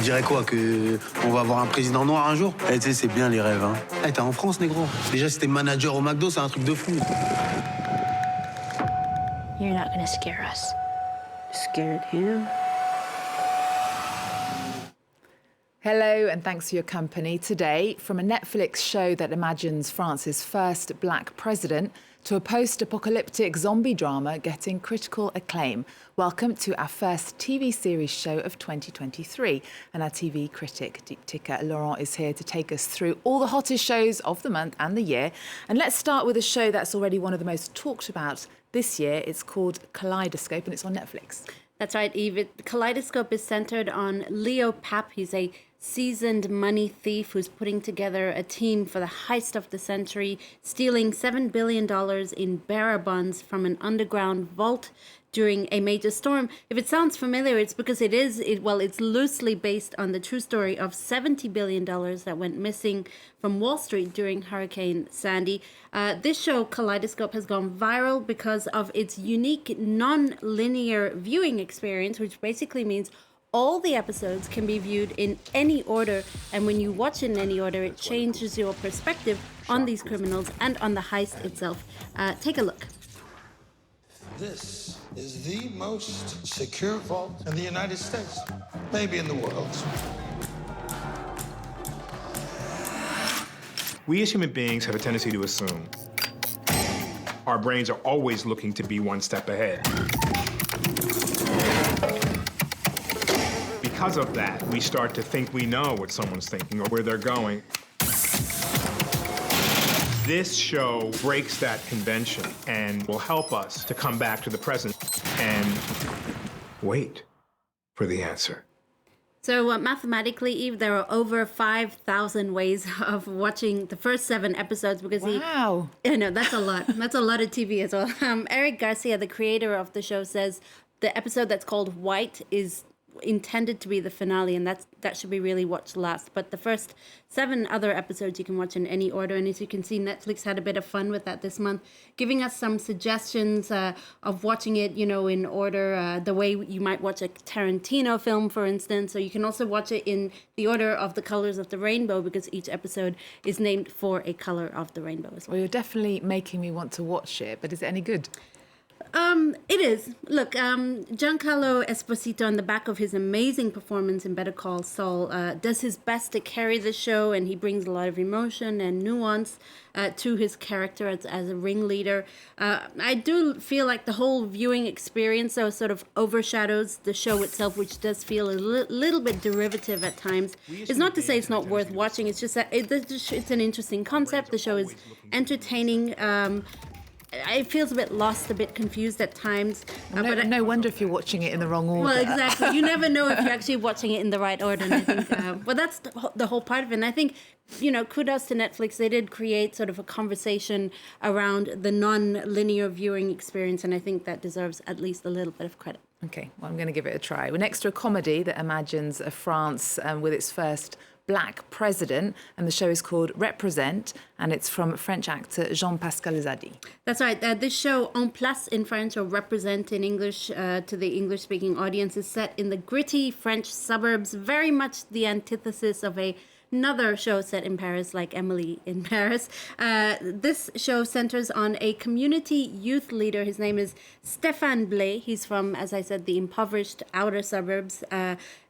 dirais quoi, que on va avoir un président noir un jour? Tu sais, c'est bien les rêves, hein. T'es en France, négro. Déjà, si t'es manager au McDo, c'est un truc de fou. You're not gonna scare us. Scared him? Hello, and thanks for your company. Today, from a Netflix show that imagines France's first black president to a post-apocalyptic zombie drama getting critical acclaim. Welcome to our first TV series show of 2023. And our TV critic, Dheepthika Laurent, is here to take us through all the hottest shows of the month and the year. And let's start with a show that's already one of the most talked about this year. It's called Kaleidoscope, and it's on Netflix. That's right, Eve. Kaleidoscope is centered on Leo Pape. He's a seasoned money thief who's putting together a team for the heist of the century, stealing $7 billion in bearer bonds from an underground vault during a major storm. If it sounds familiar, it's because it's loosely based on the true story of $70 billion that went missing from Wall Street during Hurricane Sandy. This show, Kaleidoscope, has gone viral because of its unique non-linear viewing experience, which basically means all the episodes can be viewed in any order, and when you watch in any order, it changes your perspective on these criminals and on the heist itself. Take a look. This is the most secure vault in the United States, maybe in the world. We as human beings have a tendency to assume. Our brains are always looking to be one step ahead. Because of that, we start to think we know what someone's thinking or where they're going. This show breaks that convention and will help us to come back to the present and wait for the answer. So mathematically, Eve, there are over 5,000 ways of watching the first 7 episodes because Wow. That's a lot. That's a lot of TV as well. Eric Garcia, the creator of the show, says the episode that's called White is intended to be the finale, and that should be really watched last. But the first 7 other episodes you can watch in any order, and as you can see, Netflix had a bit of fun with that this month, giving us some suggestions of watching it, in order, the way you might watch a Tarantino film, for instance. So you can also watch it in the order of the colors of the rainbow, because each episode is named for a color of the rainbow as well. Well, you're definitely making me want to watch it, but is it any good? It is. Look, Giancarlo Esposito, on the back of his amazing performance in Better Call Saul, does his best to carry the show, and he brings a lot of emotion and nuance to his character as a ringleader. I do feel like the whole viewing experience, though, sort of overshadows the show itself, which does feel a little bit derivative at times. It's not to say it's not worth watching. It's just that it's an interesting concept. The show is entertaining. It feels a bit lost, a bit confused at times. But no wonder if you're watching it in the wrong order. Well, exactly. You never know if you're actually watching it in the right order. And I think, well, that's the whole part of it. And I think, kudos to Netflix. They did create sort of a conversation around the non-linear viewing experience. And I think that deserves at least a little bit of credit. Okay, well, I'm going to give it a try. We're next to a comedy that imagines France with its first black president, and the show is called Represent, and it's from French actor Jean-Pascal Zadi. That's right. This show, En Place in French, or Represent in English to the English-speaking audience, is set in the gritty French suburbs, very much the antithesis of another show set in Paris, like Emily in Paris. This show centers on a community youth leader. His name is Stéphane Blais. He's from, as I said, the impoverished outer suburbs.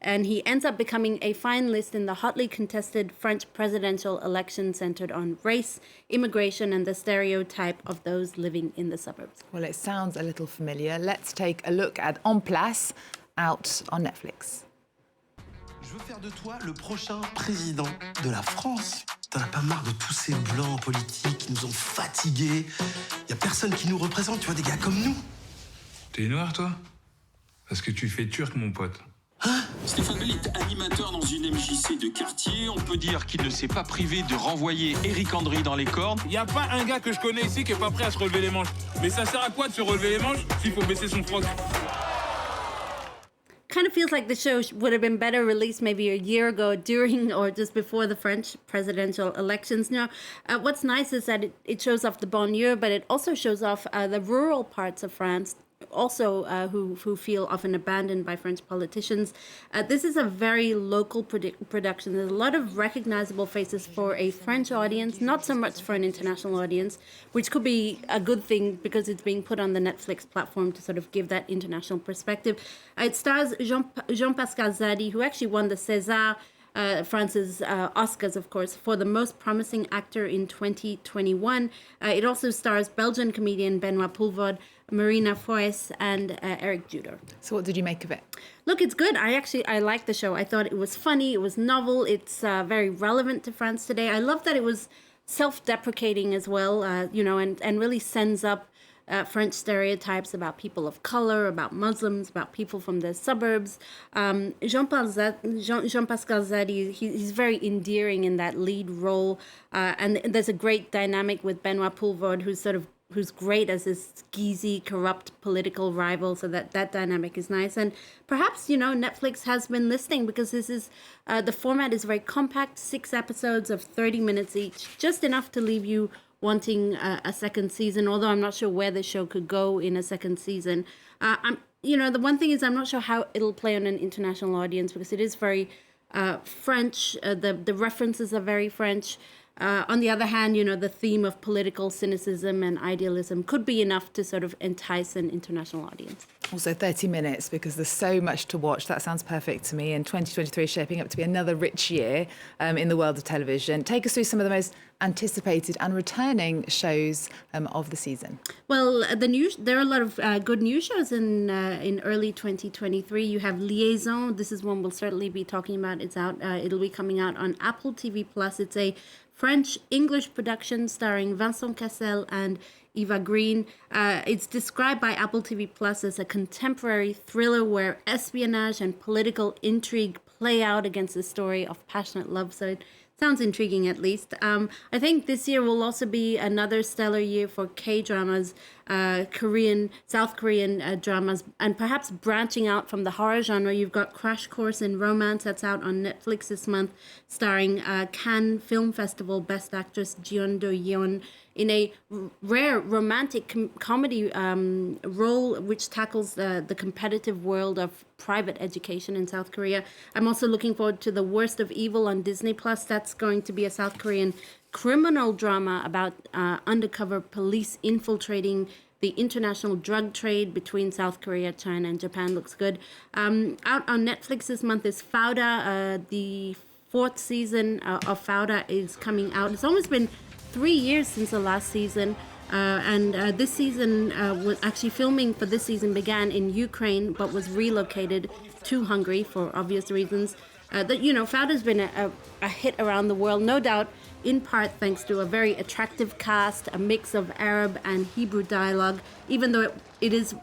And he ends up becoming a finalist in the hotly contested French presidential election centered on race, immigration, and the stereotype of those living in the suburbs. Well, it sounds a little familiar. Let's take a look at En Place, out on Netflix. Je veux faire de toi le prochain président de la France. T'en as pas marre de tous ces blancs politiques qui nous ont fatigués. Y a personne qui nous représente, tu vois, des gars comme nous. T'es noir, toi? Parce que tu fais turc, mon pote. Hein? Stéphane Bell est animateur dans une MJC de quartier. On peut dire qu'il ne s'est pas privé de renvoyer Éric Andry dans les cornes. Y a pas un gars que je connais ici qui est pas prêt à se relever les manches. Mais ça sert à quoi de se relever les manches s'il faut baisser son froc? Kind of feels like the show would have been better released maybe a year ago during or just before the French presidential elections. Now, what's nice is that it shows off the banlieue, but it also shows off the rural parts of France, also who feel often abandoned by French politicians. This is a very local production. There's a lot of recognizable faces for a French audience, not so much for an international audience, which could be a good thing because it's being put on the Netflix platform to sort of give that international perspective. It stars Jean-Pascal Zadi, who actually won the César, France's Oscars, of course, for the most promising actor in 2021. It also stars Belgian comedian Benoit Poelvoorde, Marina Foïs, and Eric Juder. So what did you make of it? Look, it's good. I like the show. I thought it was funny. It was novel. It's very relevant to France today. I love that it was self-deprecating as well, and really sends up French stereotypes about people of color, about Muslims, about people from the suburbs. Jean-Pascal Zadi, he's very endearing in that lead role. And there's a great dynamic with Benoit Poelvoorde, who's great as this skeezy, corrupt political rival. So that dynamic is nice. And perhaps, Netflix has been listening because this is, the format is very compact, 6 episodes of 30 minutes each, just enough to leave you wanting a second season, although I'm not sure where the show could go in a second season. The one thing is I'm not sure how it'll play on an international audience because it is very French. The references are very French. On the other hand, the theme of political cynicism and idealism could be enough to sort of entice an international audience. Also 30 minutes because there's so much to watch. That sounds perfect to me. And 2023 is shaping up to be another rich year in the world of television. Take us through some of the most anticipated and returning shows of the season. Well, there are a lot of good new shows in early 2023. You have Liaison. This is one we'll certainly be talking about. It's out. It'll be coming out on Apple TV+. It's a French-English production starring Vincent Cassel and Eva Green. It's described by Apple TV Plus as a contemporary thriller where espionage and political intrigue play out against the story of passionate love. So it sounds intriguing, at least. I think this year will also be another stellar year for K-dramas, South Korean dramas, and perhaps branching out from the horror genre. You've got Crash Course in Romance that's out on Netflix this month, starring Cannes Film Festival Best Actress Jeon Do-yeon in a rare romantic comedy role which tackles the competitive world of private education in South Korea. I'm also looking forward to The Worst of Evil on Disney+. That's going to be a South Korean criminal drama about undercover police infiltrating the international drug trade between South Korea, China, and Japan. Looks good. Out on Netflix this month is Fauda. The 4th season of Fauda is coming out. It's almost been 3 years since the last season. And this season, was actually filming for this season began in Ukraine, but was relocated to Hungary for obvious reasons. Fauda's been a hit around the world, no doubt, in part thanks to a very attractive cast, a mix of Arab and Hebrew dialogue, even though it is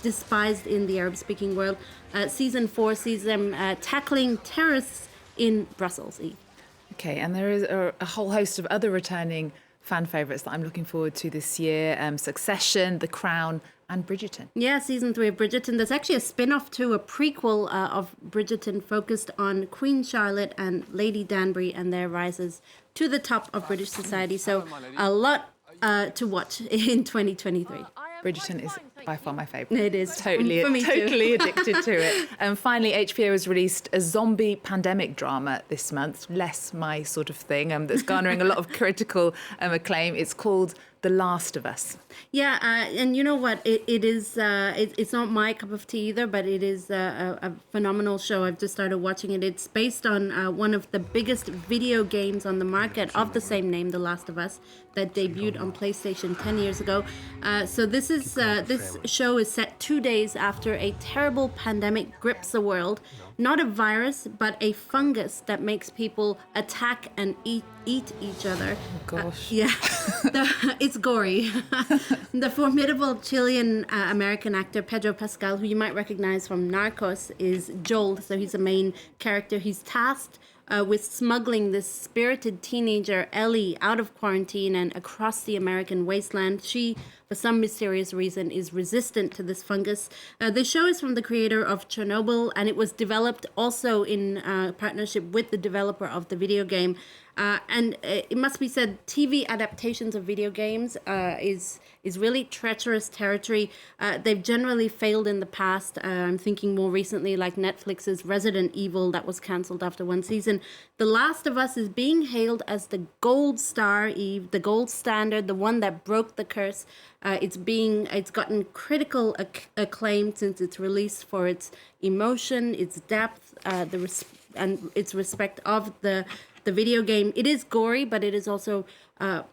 despised in the Arab-speaking world. Season 4 sees them tackling terrorists in Brussels. Okay, and there is a whole host of other returning fan favourites that I'm looking forward to this year. Succession, The Crown, and Bridgerton. Yeah, season 3 of Bridgerton. There's actually a spin-off too, a prequel of Bridgerton focused on Queen Charlotte and Lady Danbury and their rises to the top of British society. So a lot to watch in 2023. Bridgerton is by far my favourite. It is. Totally addicted to it. And finally, HBO has released a zombie pandemic drama this month, less my sort of thing, that's garnering a lot of critical acclaim. It's called The Last of Us. Yeah, and you know what? It's not my cup of tea either, but it is a phenomenal show. I've just started watching it. It's based on one of the biggest video games on the market of the same name, The Last of Us, that debuted on PlayStation 10 years ago. So this show is set 2 days after a terrible pandemic grips the world. Not a virus, but a fungus that makes people attack and eat each other. Oh, gosh. It's gory. The formidable Chilean-American actor Pedro Pascal, who you might recognize from Narcos, is Joel. So he's the main character. He's tasked with smuggling this spirited teenager, Ellie, out of quarantine and across the American wasteland. She, for some mysterious reason, is resistant to this fungus. The show is from the creator of Chernobyl, and it was developed also in partnership with the developer of the video game. And it must be said, TV adaptations of video games is really treacherous territory. They've generally failed in the past. I'm thinking more recently, like Netflix's Resident Evil that was cancelled after one season. The Last of Us is being hailed as the gold star, Eve, the gold standard, the one that broke the curse. It's gotten critical acclaim since its release for its emotion, its depth, and its respect of the video game. It is gory, but it is also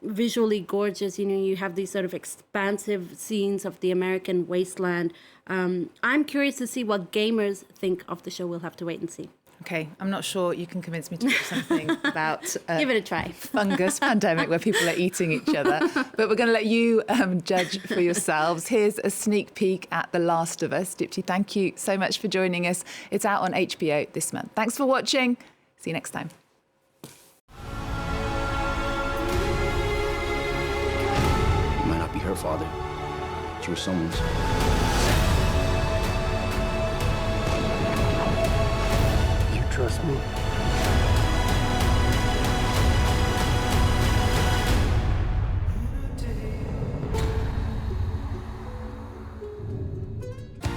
visually gorgeous. You know, you have these sort of expansive scenes of the American wasteland. I'm curious to see what gamers think of the show. We'll have to wait and see. Okay, I'm not sure you can convince me to watch something about give it a try. Fungus pandemic where people are eating each other. But we're going to let you judge for yourselves. Here's a sneak peek at The Last of Us. Dheepthi, thank you so much for joining us. It's out on HBO this month. Thanks for watching. See you next time. You might not be her father, but you're someone's. You trust me?